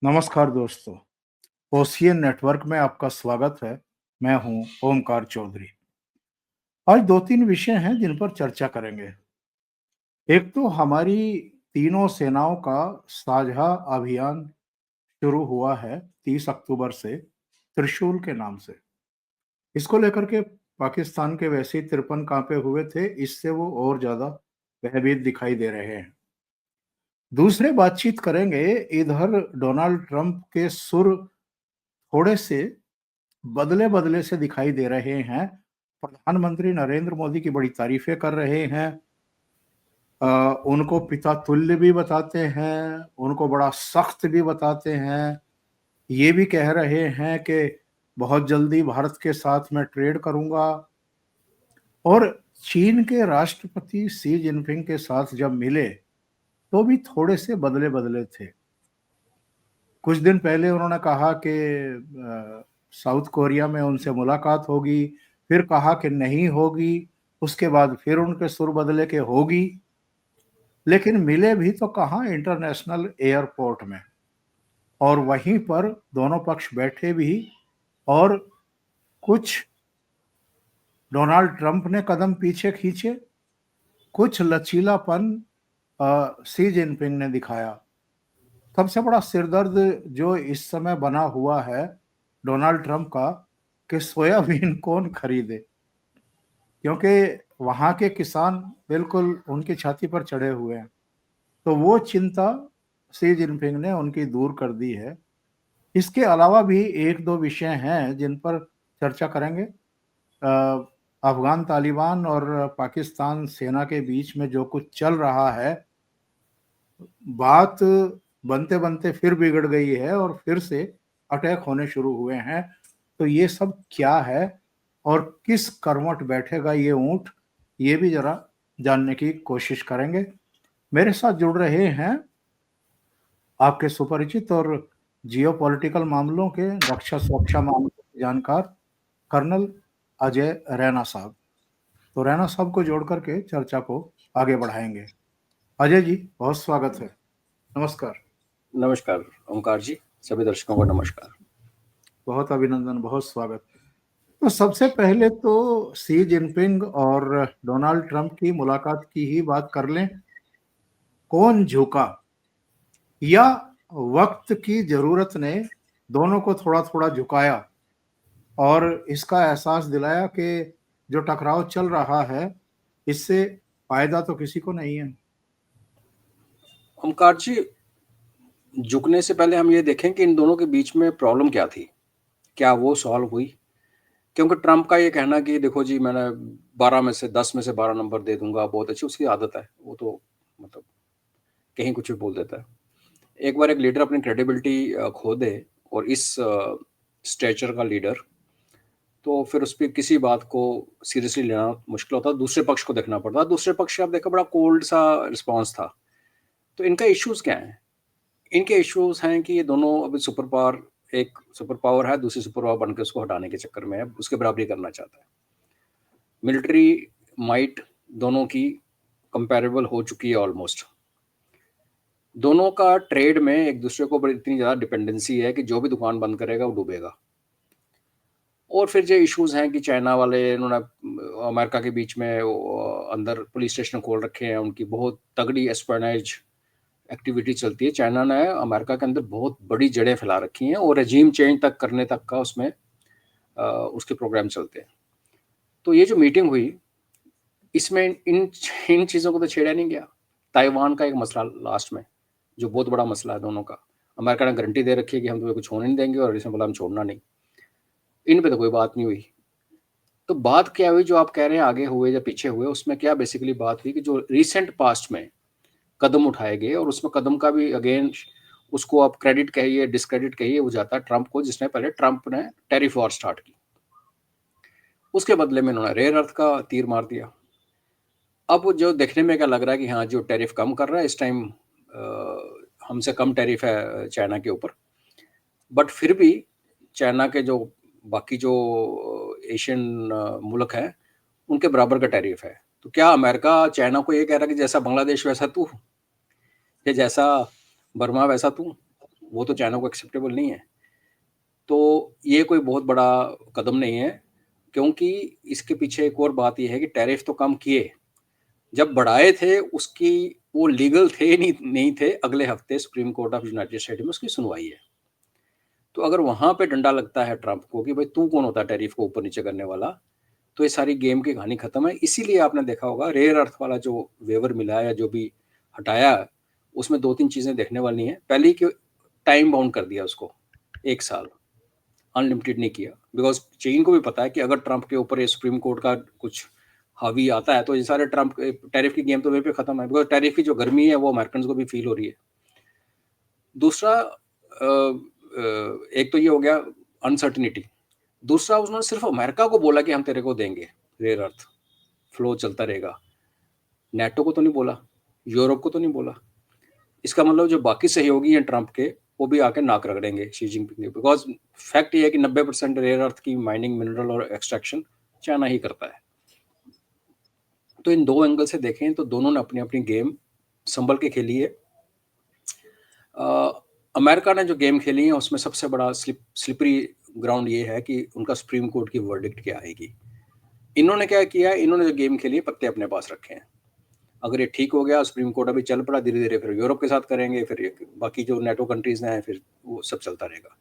नमस्कार दोस्तों, ocean network में आपका स्वागत है। मैं हूं ओमकार चौधरी। आज 2-3 विषय हैं जिन पर चर्चा करेंगे। एक तो हमारी तीनों सेनाओं का साझा अभियान शुरू हुआ है 30 अक्टूबर से त्रिशूल के नाम से। इसको लेकर के पाकिस्तान के वैसे ही तिरपन कांपे हुए थे, इससे वो और ज्यादा भयभीत दिखाई दे रहे हैं। दूसरे बातचीत करेंगे, इधर डोनाल्ड ट्रंप के सुर थोड़े से बदले-बदले से दिखाई दे रहे हैं। प्रधानमंत्री नरेंद्र मोदी की बड़ी तारीफ़ें कर रहे हैं। उनको पिता तुल्य भी बताते हैं, उनको बड़ा सख्त भी बताते हैं। ये भी कह रहे हैं कि बहुत जल्दी भारत के साथ मैं ट्रेड करूँगा। और चीन के राष्ट्रपति शी जिनपिंग के साथ जब मिले, तो भी थोड़े से बदले-बदले थे। कुछ दिन पहले उन्होंने कहा कि साउथ कोरिया में उनसे मुलाकात होगी, फिर कहा कि नहीं होगी, उसके बाद फिर उनके सुर बदले कि होगी, लेकिन मिले भी तो कहाँ, इंटरनेशनल एयरपोर्ट में। और वहीं पर दोनों पक्ष बैठे भी, और कुछ डोनाल्ड ट्रंप ने कदम पीछे खींचे, कुछ लचीलापन शी जिनपिंग ने दिखाया। सबसे बड़ा सिरदर्द जो इस समय बना हुआ है डोनाल्ड ट्रंप का, कि सोयाबीन कौन खरीदे, क्योंकि वहां के किसान बिल्कुल उनकी छाती पर चढ़े हुए हैं। तो वो चिंता शी जिनपिंग ने उनकी दूर कर दी है। इसके अलावा भी एक दो विषय हैं जिन पर चर्चा करेंगे। अफगान तालिबान और पाकिस्तान सेना के बीच में जो कुछ चल रहा है, बात बनते बनते फिर बिगड़ गई है और फिर से अटैक होने शुरू हुए हैं। तो ये सब क्या है और किस करवट बैठेगा ये ऊंट, ये भी जरा जानने की कोशिश करेंगे। मेरे साथ जुड़ रहे हैं आपके सुपरिचित और जियोपॉलिटिकल मामलों के, रक्षा सुरक्षा मामलों के जानकार कर्नल अजय रैना साहब। तो रैना साहब को जोड़ करके चर्चा को आगे बढ़ाएंगे। अजय जी, बहुत स्वागत है। नमस्कार। नमस्कार ओमकार जी, सभी दर्शकों को नमस्कार। बहुत अभिनंदन, बहुत स्वागत। तो सबसे पहले तो शी जिनपिंग और डोनाल्ड ट्रंप की मुलाकात की ही बात कर लें। कौन झुका, या वक्त की जरूरत ने दोनों को थोड़ा थोड़ा झुकाया और इसका एहसास दिलाया कि जो टकराव चल रहा है, इससे फायदा तो किसी को नहीं है। ओमकार जी, झुकने से पहले हम ये देखें कि इन दोनों के बीच में प्रॉब्लम क्या थी, क्या वो सॉल्व हुई? क्योंकि ट्रंप का ये कहना कि देखो जी, मैंने 12 में से 10 में से 12 नंबर दे दूंगा, बहुत अच्छी उसकी आदत है। वो तो मतलब कहीं कुछ भी बोल देता है। एक बार एक लीडर अपनी क्रेडिबिलिटी खो दे, और इस स्टेचर का लीडर, तो फिर उस पर किसी बात को सीरियसली लेना मुश्किल होता, दूसरे पक्ष को देखना पड़ता। दूसरे पक्ष से आप देखो, बड़ा कोल्ड सा रिस्पॉन्स था। तो इनका इश्यूज क्या है? इनके इश्यूज हैं कि ये दोनों अभी सुपर पावर, एक सुपर पावर है, दूसरी सुपर पावर बनकर उसको हटाने के चक्कर में है, उसके बराबरी करना चाहता है। मिलिट्री माइट दोनों की कंपैरेबल हो चुकी है ऑलमोस्ट। दोनों का ट्रेड में एक दूसरे को बड़ी इतनी ज़्यादा डिपेंडेंसी है कि जो भी दुकान बंद करेगा वो डूबेगा। और फिर जो इश्यूज हैं कि चाइना वाले, इन्होंने अमेरिका के बीच में अंदर पुलिस स्टेशन खोल रखे हैं, उनकी बहुत तगड़ी एस्पेनाइज एक्टिविटी चलती है। चाइना ने अमेरिका के अंदर बहुत बड़ी जड़ें फैला रखी हैं, और रेजीम चेंज तक करने तक का उसमें उसके प्रोग्राम चलते हैं। तो ये जो मीटिंग हुई, इसमें इन इन चीज़ों को तो छेड़ा नहीं गया। ताइवान का एक मसला लास्ट में, जो बहुत बड़ा मसला है दोनों का, अमेरिका ने गारंटी दे रखी है कि हम तुम्हें कुछ होने नहीं देंगे, और इसमें बोला हम छोड़ना नहीं। इन पे तो कोई बात नहीं हुई। तो बात क्या हुई, जो आप कह रहे हैं आगे हुए या पीछे हुए, उसमें क्या बेसिकली बात हुई कि जो रिसेंट पास्ट में कदम उठाए गए, और उसमें कदम का भी अगेन, उसको आप क्रेडिट कहिए डिस्क्रेडिट कहिए, वो जाता है ट्रंप को, जिसने पहले ट्रंप ने टैरिफ वॉर स्टार्ट की। उसके बदले में उन्होंने रेयर अर्थ का तीर मार दिया। अब जो देखने में क्या लग रहा है कि हाँ, जो टैरिफ कम कर रहा है इस टाइम, हमसे कम टैरिफ है चाइना के ऊपर, बट फिर भी चाइना के जो बाकी जो एशियन मुल्क हैं, उनके बराबर का टैरिफ है। तो क्या अमेरिका चाइना को ये कह रहा है कि जैसा बांग्लादेश वैसा तू, या जैसा बर्मा वैसा तू? वो तो चाइना को एक्सेप्टेबल नहीं है। तो ये कोई बहुत बड़ा कदम नहीं है, क्योंकि इसके पीछे एक और बात ये है कि टैरिफ तो कम किए, जब बढ़ाए थे उसकी वो लीगल थे नहीं थे, अगले हफ्ते supreme court of United state में उसकी सुनवाई है। तो अगर वहां पे डंडा लगता है ट्रंप को कि भाई तू कौन होता है टैरिफ को ऊपर नीचे करने वाला, तो ये सारी गेम की कहानी खत्म है। इसीलिए आपने देखा होगा रेयर अर्थ वाला जो वेवर मिला या जो भी हटाया, उसमें 2-3 चीजें देखने वाली हैं। पहली कि टाइम बाउंड कर दिया उसको, 1 साल, अनलिमिटेड नहीं किया, बिकॉज चीन को भी पता है कि अगर ट्रंप के ऊपर ये सुप्रीम कोर्ट का कुछ हावी आता है तो ये सारे ट्रंप टैरिफ की गेम तो वहीं पे खत्म है, बिकॉज टैरिफ की जो गर्मी है वो अमेरिकन को भी फील हो रही है। दूसरा, एक तो ये हो गया अनसर्टिनिटी। दूसरा, उसने सिर्फ अमेरिका को बोला कि हम तेरे को देंगे रेयर अर्थ, फ्लो चलता रहेगा। नेटो को तो नहीं बोला, यूरोप को तो नहीं बोला। इसका मतलब जो बाकी सहयोगी हैं ट्रंप के, वो भी आके नाक रगड़ेंगे शी जिनपिंग के, बिकॉज फैक्ट ये है कि 90% रेयर अर्थ की माइनिंग, मिनरल और एक्सट्रैक्शन चाइना ही करता है। तो इन दो एंगल से देखें तो दोनों ने अपनी अपनी गेम संभल के खेली है। अमेरिका ने जो गेम खेली है उसमें सबसे बड़ा स्लिपरी ग्राउंड ये है कि उनका सुप्रीम कोर्ट की वर्डिक्ट क्या आएगी। इन्होंने क्या किया, इन्होंने जो गेम खेली है पत्ते अपने पास रखे हैं। अगर ये ठीक हो गया, सुप्रीम कोर्ट अभी चल पड़ा, धीरे धीरे फिर यूरोप के साथ करेंगे, फिर बाकी जो नेटो कंट्रीज हैं, फिर वो सब चलता रहेगा।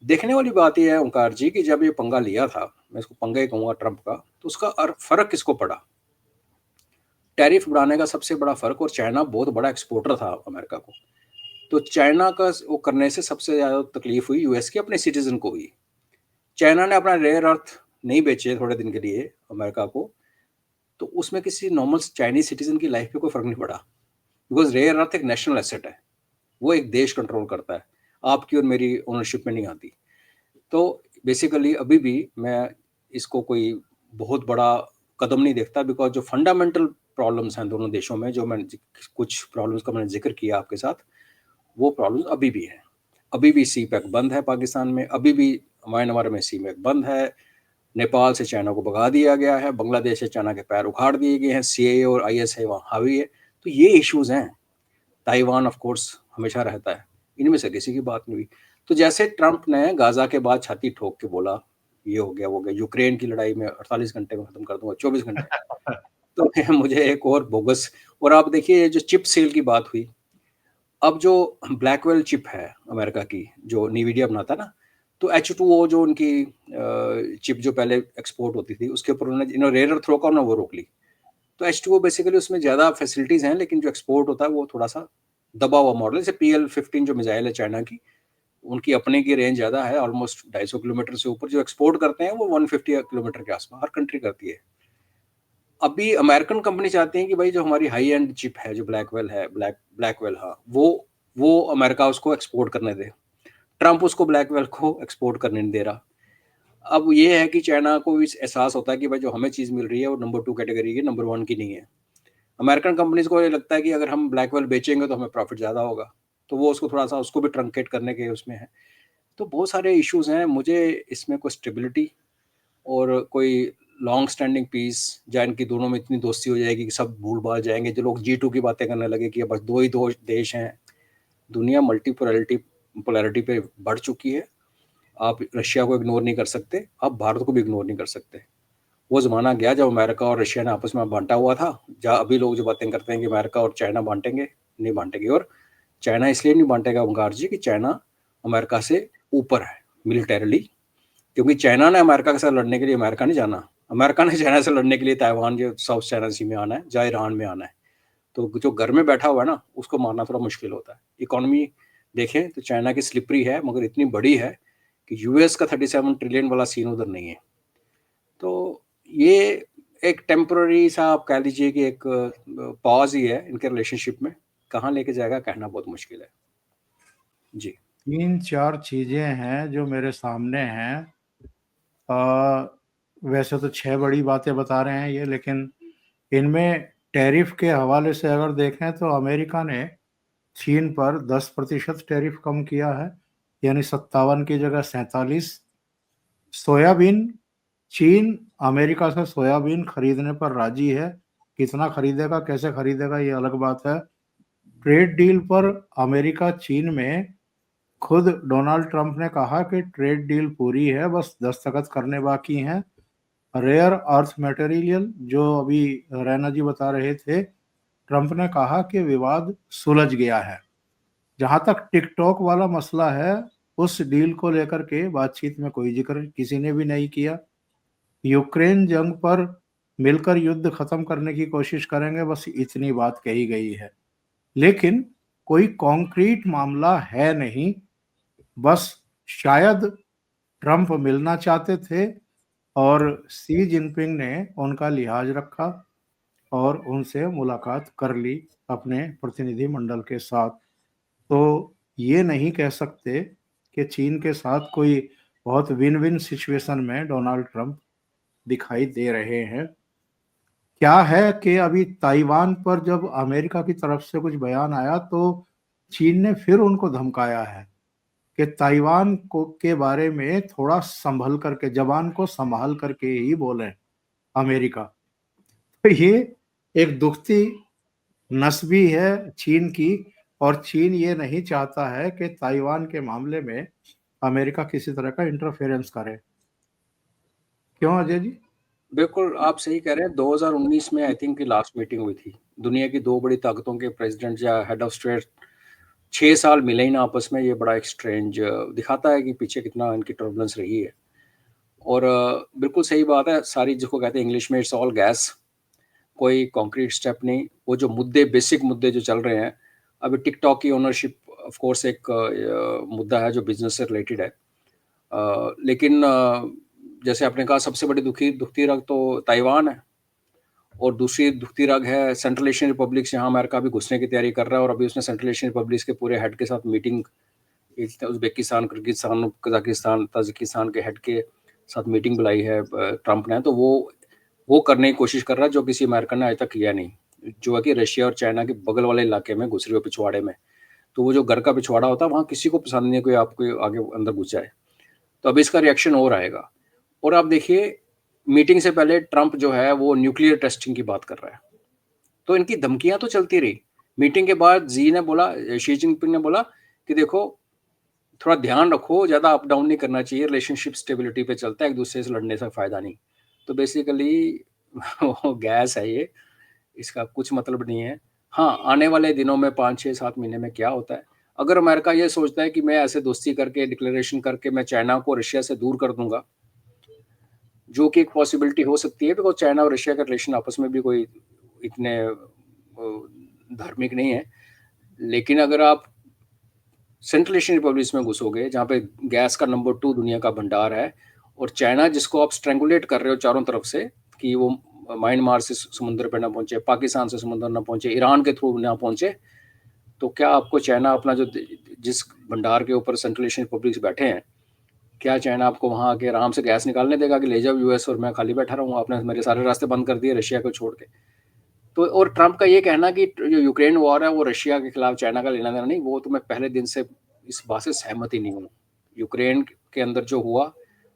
देखने वाली बात यह है ओंकार जी कि जब ये पंगा लिया था, मैं इसको पंगा ही कहूंगा ट्रंप का, तो उसका फर्क किसको पड़ा? टैरिफ बढ़ाने का सबसे बड़ा फर्क, और चाइना बहुत बड़ा एक्सपोर्टर था अमेरिका को, तो चाइना का वो करने से सबसे ज्यादा तकलीफ हुई यूएस के अपने सिटीजन को हुई। चाइना ने अपना रेयर अर्थ नहीं बेचे थोड़े दिन के लिए अमेरिका को, तो उसमें किसी नॉर्मल चाइनीज सिटीजन की लाइफ पे कोई फर्क नहीं पड़ा, बिकॉज रेयर अर्थ एक नेशनल एसेट है, वो एक देश कंट्रोल करता है, आपकी और मेरी ओनरशिप में नहीं आती। तो बेसिकली अभी भी मैं इसको कोई बहुत बड़ा कदम नहीं देखता, बिकॉज जो फंडामेंटल प्रॉब्लम्स हैं दोनों देशों में, जो मैंने कुछ प्रॉब्लम्स का मैंने जिक्र किया आपके साथ, वो प्रॉब्लम्स अभी भी हैं। अभी भी सी पैक बंद है पाकिस्तान में, अभी भी म्यांमार में सी पैक बंद है, नेपाल से चाइना को भगा दिया गया है, बांग्लादेश से चाइना के पैर उखाड़ दिए गए हैं, सीए और आईएसआई वहाँ हावी है। तो ये इश्यूज हैं। ताइवान ऑफ कोर्स हमेशा रहता है, इनमें से किसी की बात नहीं हुई। तो जैसे ट्रंप ने गाजा के बाद छाती ठोक के बोला ये हो गया वो गया, यूक्रेन की लड़ाई में 48 घंटे में खत्म कर दूंगा, 24 घंटे, तो मुझे एक और बोगस। और आप देखिए जो चिप सेल की बात हुई, अब जो ब्लैकवेल चिप है अमेरिका की जो नीविडिया बनाता है ना, तो H2O जो उनकी चिप जो पहले एक्सपोर्ट होती थी उसके ऊपर उन्होंने रेयर अर्थ रोका ना, वो रोक ली। तो H2O बेसिकली उसमें ज़्यादा फैसिलिटीज़ हैं, लेकिन जो एक्सपोर्ट होता है वो थोड़ा सा दबा हुआ मॉडल। जैसे PL-15 जो मिसाइल है चाइना की, उनकी अपने की रेंज ज़्यादा है, ऑलमोस्ट 250 किलोमीटर से ऊपर। जो एक्सपोर्ट करते हैं वो 150 किलोमीटर के आसपास हर कंट्री करती है। अभी अमेरिकन कंपनी चाहती है कि भाई जो हमारी हाई एंड चिप है, जो ब्लैकवेल है, ब्लैकवेल, हाँ, वो अमेरिका उसको एक्सपोर्ट करने दे। ट्रंप उसको ब्लैकवेल को एक्सपोर्ट करने नहीं दे रहा। अब ये है कि चाइना को भी एहसास होता है कि भाई जो हमें चीज़ मिल रही है वो नंबर 2 कैटेगरी की, नंबर 1 की नहीं है। अमेरिकन कंपनीज को ये लगता है कि अगर हम ब्लैकवेल बेचेंगे तो हमें प्रॉफिट ज़्यादा होगा, तो वो उसको थोड़ा सा उसको भी ट्रंकेट करने के उसमें है। तो बहुत सारे इश्यूज हैं। मुझे इसमें कोई स्टेबिलिटी और कोई लॉन्ग स्टैंडिंग पीस, जहाँ इनकी दोनों में इतनी दोस्ती हो जाएगी कि सब भूल भाल जाएंगे, जो लोग G2 की बातें करने लगे कि बस दो ही दो देश हैं। दुनिया पोलैरिटी पे बढ़ चुकी है। आप रशिया को इग्नोर नहीं कर सकते, आप भारत को भी इग्नोर नहीं कर सकते। वो ज़माना गया जब अमेरिका और रशिया ने आपस में बांटा हुआ था, जहाँ अभी लोग जो बातें करते हैं कि अमेरिका और चाइना बांटेंगे, नहीं बांटेंगे। और चाइना इसलिए नहीं बांटेगा ओंकार जी कि चाइना अमेरिका से ऊपर है मिलिटरीली, क्योंकि चाइना ने अमेरिका के साथ लड़ने के लिए अमेरिका नहीं जाना, अमेरिका ने चाइना से लड़ने के लिए ताइवान जो साउथ चाइना सी में आना है, जहाँ ईरान में आना है। तो जो घर में बैठा हुआ है ना, उसको मारना थोड़ा मुश्किल होता है। इकोनॉमी देखें तो चाइना की स्लिपरी है, मगर इतनी बड़ी है कि यूएस का 37 ट्रिलियन वाला सीन उधर नहीं है। तो ये एक टेम्पररी सा आप कह लीजिए कि एक पॉज ही है इनके रिलेशनशिप में। कहाँ लेके जाएगा कहना बहुत मुश्किल है जी। 3-4 चीजें हैं जो मेरे सामने हैं। वैसे तो 6 बड़ी बातें बता रहे हैं ये, लेकिन इनमें टैरिफ के हवाले से अगर देखें तो अमेरिका ने चीन पर 10% टैरिफ कम किया है, यानी 57 की जगह 47। सोयाबीन, चीन अमेरिका से सोयाबीन खरीदने पर राजी है। कितना खरीदेगा, कैसे खरीदेगा, ये अलग बात है। ट्रेड डील पर अमेरिका चीन में खुद डोनाल्ड ट्रंप ने कहा कि ट्रेड डील पूरी है, बस दस्तखत करने बाकी हैं। रेयर अर्थ मटेरियल जो अभी रैना जी बता रहे थे, ट्रंप ने कहा कि विवाद सुलझ गया है। जहां तक टिकटॉक वाला मसला है, उस डील को लेकर के बातचीत में कोई जिक्र किसी ने भी नहीं किया। यूक्रेन जंग पर मिलकर युद्ध खत्म करने की कोशिश करेंगे, बस इतनी बात कही गई है। लेकिन कोई कॉन्क्रीट मामला है नहीं। बस शायद ट्रंप मिलना चाहते थे और सी जिनपिंग ने उनका लिहाज रखा और उनसे मुलाकात कर ली अपने प्रतिनिधि मंडल के साथ। तो ये नहीं कह सकते कि चीन के साथ कोई बहुत विन विन सिचुएशन में डोनाल्ड ट्रंप दिखाई दे रहे हैं। क्या है कि अभी ताइवान पर जब अमेरिका की तरफ से कुछ बयान आया तो चीन ने फिर उनको धमकाया है कि ताइवान को के बारे में थोड़ा संभल करके, जबान को संभाल करके ही बोलें अमेरिका। तो ये एक दुखती नस भी है चीन की, और चीन ये नहीं चाहता है कि ताइवान के मामले में अमेरिका किसी तरह का इंटरफेरेंस करे। क्यों अजय जी? बिल्कुल, आप सही कह रहे हैं। 2019 में आई थिंक लास्ट मीटिंग हुई थी। दुनिया की 2 बड़ी ताकतों के प्रेसिडेंट या हेड ऑफ स्टेट 6 साल मिले ही ना आपस में। ये बड़ा एक स्ट्रेंज दिखाता है कि पीछे कितना इनकी टर्बुलेंस रही है। और बिल्कुल सही बात है, सारी जिसको कहते हैं इंग्लिश में इट्स ऑल गैस, कोई कॉन्क्रीट स्टेप नहीं। वो जो मुद्दे, बेसिक मुद्दे जो चल रहे हैं, अभी टिकटॉक की ओनरशिप ऑफ कोर्स एक मुद्दा है जो बिजनेस से रिलेटेड है। लेकिन जैसे आपने कहा, सबसे बड़ी दुखती रग तो ताइवान है, और दूसरी दुखती रग है सेंट्रल एशियन रिपब्लिक, जहाँ अमेरिका भी घुसने की तैयारी कर रहा है। और अभी उसने सेंट्रल एशियन रिपब्लिक के पूरे हेड के साथ meeting, Uzbekistan, Kyrgyzstan, Kazakhstan, Tajikistan के हेड के साथ मीटिंग बुलाई है ट्रंप ने। तो वो करने की कोशिश कर रहा है जो किसी अमेरिकन ने आज तक किया नहीं, जो है कि रशिया और चाइना के बगल वाले इलाके में घुस रहे हो, पिछवाड़े में। तो वो जो घर का पिछवाड़ा होता है, वहाँ किसी को पसंद नहीं है कोई आपको आगे अंदर घुस जाए। तो अब इसका रिएक्शन और आएगा। और आप देखिए, मीटिंग से पहले ट्रंप जो है वो न्यूक्लियर टेस्टिंग की बात कर रहा है। तो इनकी धमकियां तो चलती रही। मीटिंग के बाद शी जिनपिंग ने बोला कि देखो, थोड़ा ध्यान रखो, ज़्यादा अप डाउन नहीं करना चाहिए, रिलेशनशिप स्टेबिलिटी पे चलता है, एक दूसरे से लड़ने से फ़ायदा नहीं। तो बेसिकली गैस है ये, इसका कुछ मतलब नहीं है। हाँ, आने वाले दिनों में 5, 6, 7 महीने में क्या होता है, अगर अमेरिका ये सोचता है कि मैं ऐसे दोस्ती करके, डिक्लेरेशन करके मैं चाइना को रशिया से दूर कर दूंगा, जो कि एक पॉसिबिलिटी हो सकती है, बिकॉज चाइना और रशिया का रिलेशन आपस में भी कोई इतने धार्मिक नहीं है। लेकिन अगर आप सेंट्रल एशियन रिपब्लिक में घुसोगे, जहाँ पे गैस का नंबर 2 दुनिया का भंडार है, और चाइना जिसको आप स्ट्रेंगुलेट कर रहे हो चारों तरफ से कि वो म्यांमार से समुद्र पे ना पहुंचे, पाकिस्तान से समुद्र ना पहुंचे, ईरान के थ्रू ना पहुंचे, तो क्या आपको चाइना अपना जो जिस भंडार के ऊपर सेंट्रल एशियन रिपब्लिक बैठे हैं, क्या चाइना आपको वहाँ आके आराम से गैस निकालने देगा कि ले जाओ यूएस और मैं खाली बैठा रहूँगा, आपने मेरे सारे रास्ते बंद कर दिए रशिया को छोड़ के। तो और ट्रंप का ये कहना कि जो यूक्रेन वॉर है वो रशिया के खिलाफ चाइना का लेना देना नहीं, वो तो मैं पहले दिन से इस बात से सहमत ही नहीं हूँ। यूक्रेन के अंदर जो हुआ,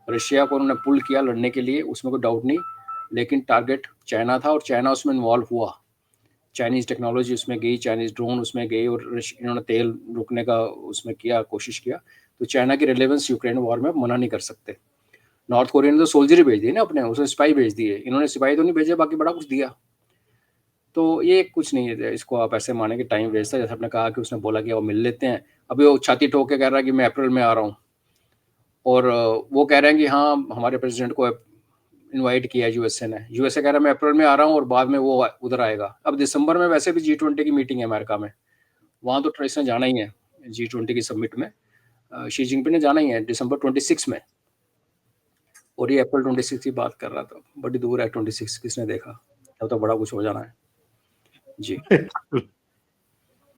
रशिया को उन्होंने पुल किया लड़ने के लिए, उसमें कोई डाउट नहीं, लेकिन टारगेट चाइना था और चाइना उसमें इन्वॉल्व हुआ। चाइनीज़ टेक्नोलॉजी उसमें गई, चाइनीज़ ड्रोन उसमें गई, और इन्होंने तेल रोकने का उसमें किया, कोशिश किया। तो चाइना की रिलेवेंस यूक्रेन वॉर में मना नहीं कर सकते। नॉर्थ कोरिया ने तो सोल्जर ही भेज दिए ना अपने, उसने सिपाही भेज दिए, इन्होंने सिपाही तो नहीं भेजे, बाकी बड़ा कुछ दिया। तो ये कुछ नहीं है, इसको आप ऐसे माने कि टाइम वेस्ट है। जैसे आपने कहा कि उसने बोला कि वो मिल लेते हैं, अभी वो छाती ठोक के कह रहा है कि मैं अप्रैल में आ रहा हूँ, और वो कह रहे हैं कि हाँ हमारे प्रेसिडेंट को इनवाइट किया यूएसए ने, यूएसए कह रहा है मैं अप्रैल में आ रहा हूँ, और बाद में वो उधर आएगा। अब दिसंबर में वैसे भी G20 की मीटिंग है अमेरिका में, वहाँ तो ट्रेस ने जाना ही है G20 की समिट में, शी जिनपिंग ने जाना ही है दिसंबर 26 में, और ये अप्रैल 26 की बात कर रहा था। बड़ी दूर है 26, किसने देखा, तब तो बड़ा कुछ हो जाना है जी।